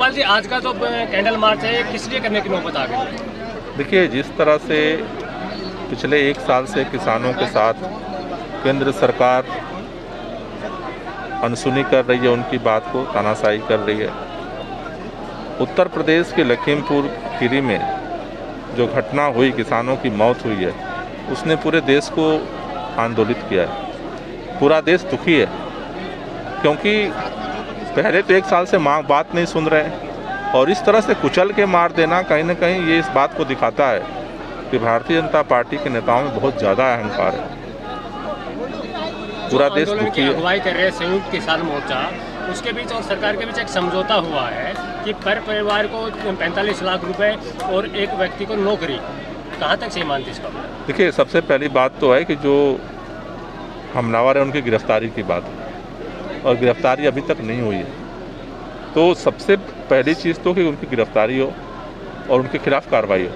सतपाल जी, आज का जो कैंडल मार्च है किस लिए करने की नौबत आ गई? देखिए, जिस तरह से पिछले 1 साल से किसानों के साथ केंद्र सरकार अनसुनी कर रही है, उनकी बात को तानाशाही कर रही है। उत्तर प्रदेश के लखीमपुर खीरी में जो घटना हुई, किसानों की मौत हुई है, उसने पूरे देश को आंदोलित किया है। पूरा देश दुखी है क्योंकि पहले तो 1 साल से बात नहीं सुन रहे हैं और इस तरह से कुचल के मार देना कहीं ना कहीं ये इस बात को दिखाता है कि भारतीय जनता पार्टी के नेताओं में बहुत ज़्यादा अहंकार है। पूरा देश दुखी है। अगुवाई कर रहे हैं संयुक्त किसान मोर्चा, उसके बीच और सरकार के बीच एक समझौता हुआ है कि पर परिवार को 45 लाख रुपए और एक व्यक्ति को नौकरी। कहाँ तक सही मानती इसका? देखिए, सबसे पहली बात तो है कि जो हमलावर है उनकी गिरफ्तारी की बात है और गिरफ्तारी अभी तक नहीं हुई है। तो सबसे पहली चीज़ तो कि उनकी गिरफ्तारी हो और उनके खिलाफ कार्रवाई हो।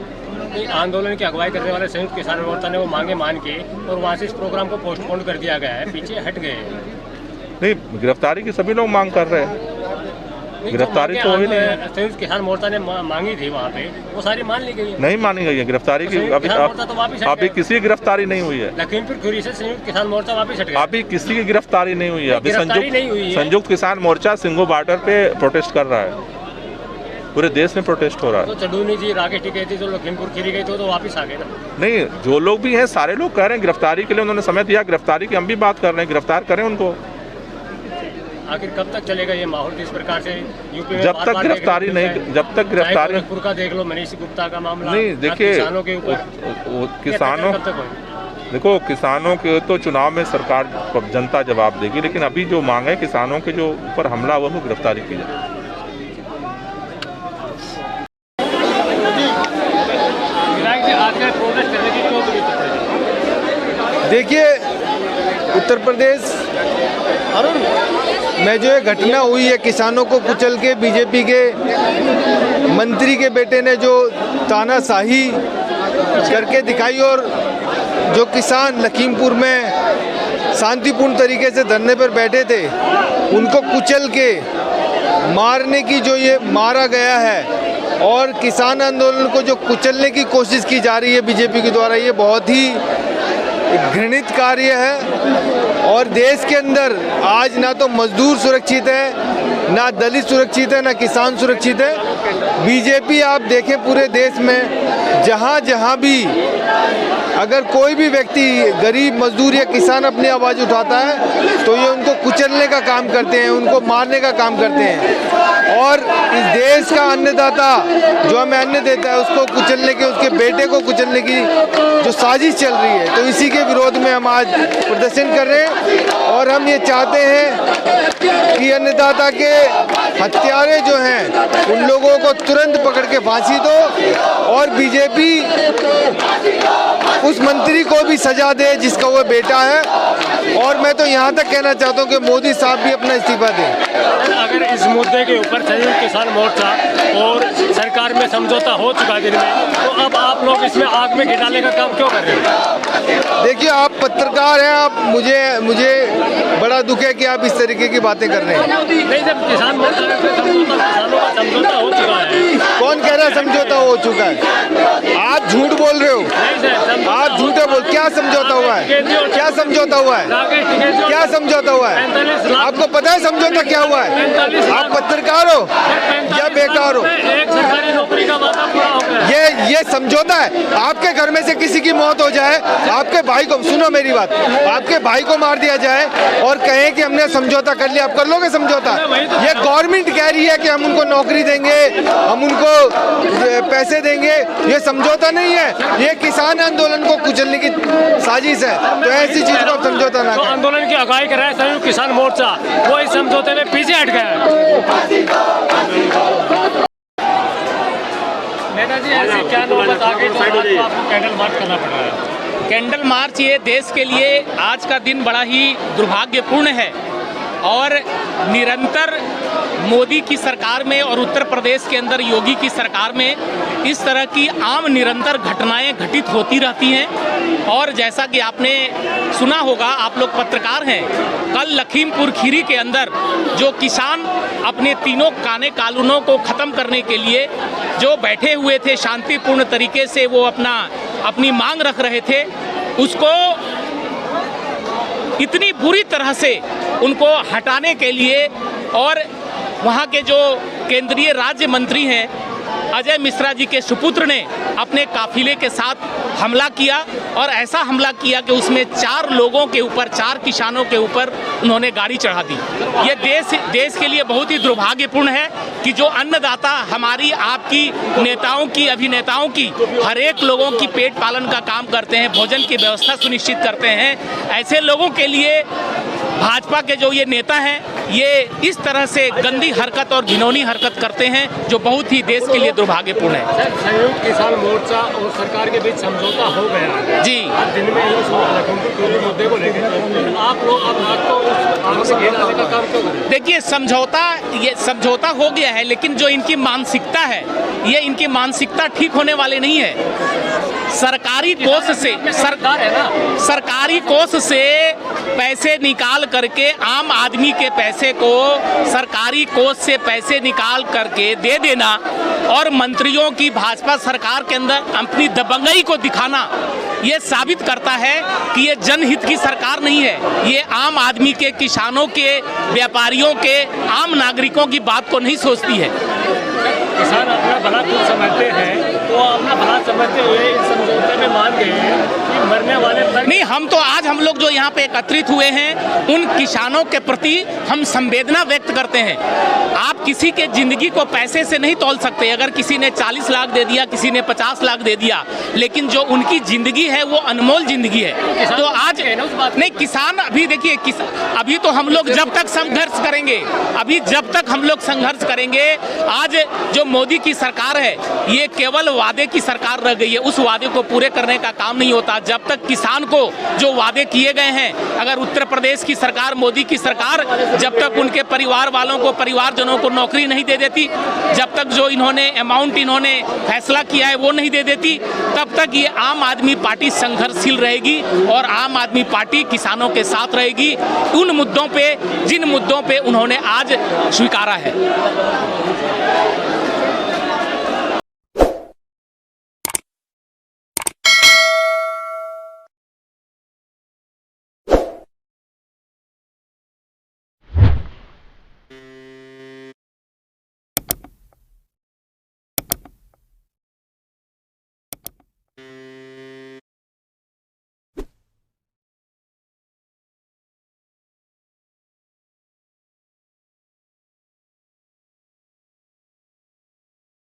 आंदोलन की अगुवाई करने वाले संयुक्त किसान मोर्चा ने वो मांगे मान के और वहाँ से इस प्रोग्राम को पोस्टपोन कर दिया गया है, पीछे हट गए। नहीं, गिरफ्तारी की सभी लोग मांग कर रहे हैं। गिरफ्तारी तो हुई नहीं। संयुक्त किसान मोर्चा ने मांगी थी वहाँ पे, वो सारी मान ली गई है। नहीं मानी गई है गिरफ्तारी की। अभी किसी की गिरफ्तारी नहीं हुई है। लखीमपुर खीरी से संयुक्त किसान मोर्चा वापिस हट गया। अभी किसी की गिरफ्तारी नहीं हुई है। अभी संयुक्त किसान मोर्चा सिंघू बॉर्डर पे प्रोटेस्ट कर रहा है। पूरे देश में प्रोटेस्ट हो रहा है। तो चडूनी जी, राकेश टिकैती जो लखीमपुर खीरी गए थे तो वापस आ गए ना? नहीं, जो लोग भी हैं सारे लोग कह रहे हैं गिरफ्तारी के लिए उन्होंने समय दिया। गिरफ्तारी की हम भी बात कर रहे हैं, गिरफ्तार करें उनको। आखिर कब तक चलेगा ये माहौल जिस प्रकार से यूपी में? जब तक गिरफ्तारी नहीं, जब तक गिरफ्तारी गोरखपुर का देख लो, मनीष गुप्ता का मामला। नहीं, देखिए किसानों के ऊपर किसानों देखो, किसानों के तो चुनाव में सरकार जनता जवाब देगी, लेकिन अभी जो मांग है किसानों के जो ऊपर हमला हुआ वो गिरफ्तारी की जाए। देखिए, उत्तर प्रदेश में जो ये घटना हुई है, किसानों को कुचल के बीजेपी के मंत्री के बेटे ने जो तानाशाही करके दिखाई और जो किसान लखीमपुर में शांतिपूर्ण तरीके से धरने पर बैठे थे उनको कुचल के मारने की जो ये मारा गया है और किसान आंदोलन को जो कुचलने की कोशिश की जा रही है बीजेपी के द्वारा, ये बहुत ही घृणित कार्य है। और देश के अंदर आज ना तो मजदूर सुरक्षित है, ना दलित सुरक्षित है, ना किसान सुरक्षित है। बीजेपी आप देखें पूरे देश में जहाँ जहाँ भी अगर कोई भी व्यक्ति गरीब मजदूर या किसान अपनी आवाज़ उठाता है तो ये उनको कुचलने का काम करते हैं, उनको मारने का काम करते हैं। और इस देश का अन्नदाता जो हमें अन्न देता है उसको कुचलने के, उसके बेटे को कुचलने की जो साजिश चल रही है, तो इसी के विरोध में हम आज प्रदर्शन कर रहे हैं। और हम ये चाहते हैं कि अन्नदाता के हत्यारे जो हैं उन लोगों को तुरंत पकड़ के फांसी दो और बीजेपी उस मंत्री को भी सजा दे जिसका वो बेटा है। और मैं तो यहाँ तक कहना चाहता हूँ कि मोदी साहब भी अपना इस्तीफा दें। अगर इस मुद्दे के ऊपर संयुक्त किसान मोर्चा और सरकार में समझौता हो चुका दिन में, तो अब आप लोग इसमें आग में घी डालने का काम क्यों कर रहे हैं? देखिए, आप पत्रकार हैं, आप मुझे बड़ा दुख है कि आप इस तरीके की बातें कर रहे हैं। नहीं, जब किसान मोर्चा किसानों का समझौता हो चुका है। कौन कह रहा है समझौता हो चुका है? आप झूठ बोल रहे हो, आप झूठे बोल। क्या समझौता हुआ है? क्या समझौता हुआ है? क्या समझौता हुआ है? आपको पता है समझौता क्या हुआ है? आप पत्रकार हो या बेकार हो? एक सरकारी नौकरी का वादा पूरा हो गया। ये समझौता है। आपके घर में से किसी की मौत हो जाए, आपके भाई को, सुनो मेरी बात, आपके भाई को मार दिया जाए और कहें कि हमने समझौता कर लिया, आप कर लोगे समझौता? ये गवर्नमेंट कह रही है कि हम उनको नौकरी देंगे, हम उनको पैसे देंगे, ये समझौता नहीं है, ये किसान आंदोलन को कुचलने की साजिश है। तो ऐसी चीज को समझौता ना करें। आंदोलन की अगुवाई कर रहा है संयुक्त किसान मोर्चा, वो इस समझौते में पीछे हट गया है। नेताजी, ऐसी क्या नौबत आ गई तो आपको कैंडल मार्च करना पड़ रहा है? कैंडल मार्च ये देश के लिए आज का दिन बड़ा ही दुर्भाग्यपूर्ण है और निरंतर मोदी की सरकार में और उत्तर प्रदेश के अंदर योगी की सरकार में इस तरह की आम निरंतर घटनाएं घटित होती रहती हैं। और जैसा कि आपने सुना होगा, आप लोग पत्रकार हैं, कल लखीमपुर खीरी के अंदर जो किसान अपने तीनों काने कानूनों को ख़त्म करने के लिए जो बैठे हुए थे, शांतिपूर्ण तरीके से वो अपनी मांग रख रहे थे, उसको इतनी बुरी तरह से उनको हटाने के लिए और वहाँ के जो केंद्रीय राज्य मंत्री हैं अजय मिश्रा जी के सुपुत्र ने अपने काफिले के साथ हमला किया और ऐसा हमला किया कि उसमें 4 लोगों के ऊपर, 4 किसानों के ऊपर उन्होंने गाड़ी चढ़ा दी। ये देश के लिए बहुत ही दुर्भाग्यपूर्ण है कि जो अन्नदाता हमारी आपकी नेताओं की, अभिनेताओं की, हर एक लोगों की पेट पालन का काम करते हैं, भोजन की व्यवस्था सुनिश्चित करते हैं, ऐसे लोगों के लिए भाजपा के जो ये नेता हैं ये इस तरह से गंदी हरकत और घिनौनी हरकत करते हैं जो बहुत ही देश के लिए दुर्भाग्यपूर्ण है। संयुक्त किसान मोर्चा और सरकार के बीच समझौता हो गया है जी। आज दिन में ही मुद्दे को लेकर आप लोग अब रात को आग से घेर डालने का काम क्यों कर रहे हैं? देखिए, ये समझौता हो गया है, लेकिन जो इनकी मानसिकता है, ये इनकी मानसिकता ठीक होने वाले नहीं है। सरकारी कोष से सरकारी कोष से पैसे निकाल करके, आम आदमी के पैसे को सरकारी कोष से पैसे निकाल करके दे देना और मंत्रियों की भाजपा सरकार के अंदर अपनी दबंगई को दिखाना, ये साबित करता है कि ये जनहित की सरकार नहीं है। ये आम आदमी के, किसानों के, व्यापारियों के, आम नागरिकों की बात को नहीं सोचती है। किसान अपना भला खुद समझते हैं, तो अपना भला समझते हुए इस समझौते में मान गए हैं कि मरने वाले पर नहीं, हम लोग जो यहाँ पे एकत्रित हुए हैं उन किसानों के प्रति हम संवेदना व्यक्त करते हैं। आप किसी के जिंदगी को पैसे से नहीं तौल सकते। अगर किसी ने 40 लाख दे दिया, किसी ने 50 लाख दे दिया, लेकिन जो उनकी जिंदगी है वो अनमोल जिंदगी है। तो आज नहीं, किसान अभी देखिए, अभी तो हम लोग जब तक संघर्ष करेंगे, आज जो मोदी की सरकार है ये केवल वादे की सरकार रह गई है। उस वादे को पूरे करने का काम नहीं होता। जब तक किसान को जो वादे किए गए हैं, अगर उत्तर प्रदेश की सरकार, मोदी की सरकार जब तक उनके परिवार वालों को, परिवारजनों को नौकरी नहीं दे देती, जब तक जो इन्होंने अमाउंट इन्होंने फैसला किया है वो नहीं दे देती, तब तक ये आम आदमी पार्टी संघर्षशील रहेगी और आम आदमी पार्टी किसानों के साथ रहेगी उन मुद्दों पे, जिन मुद्दों पे उन्होंने आज स्वीकारा है।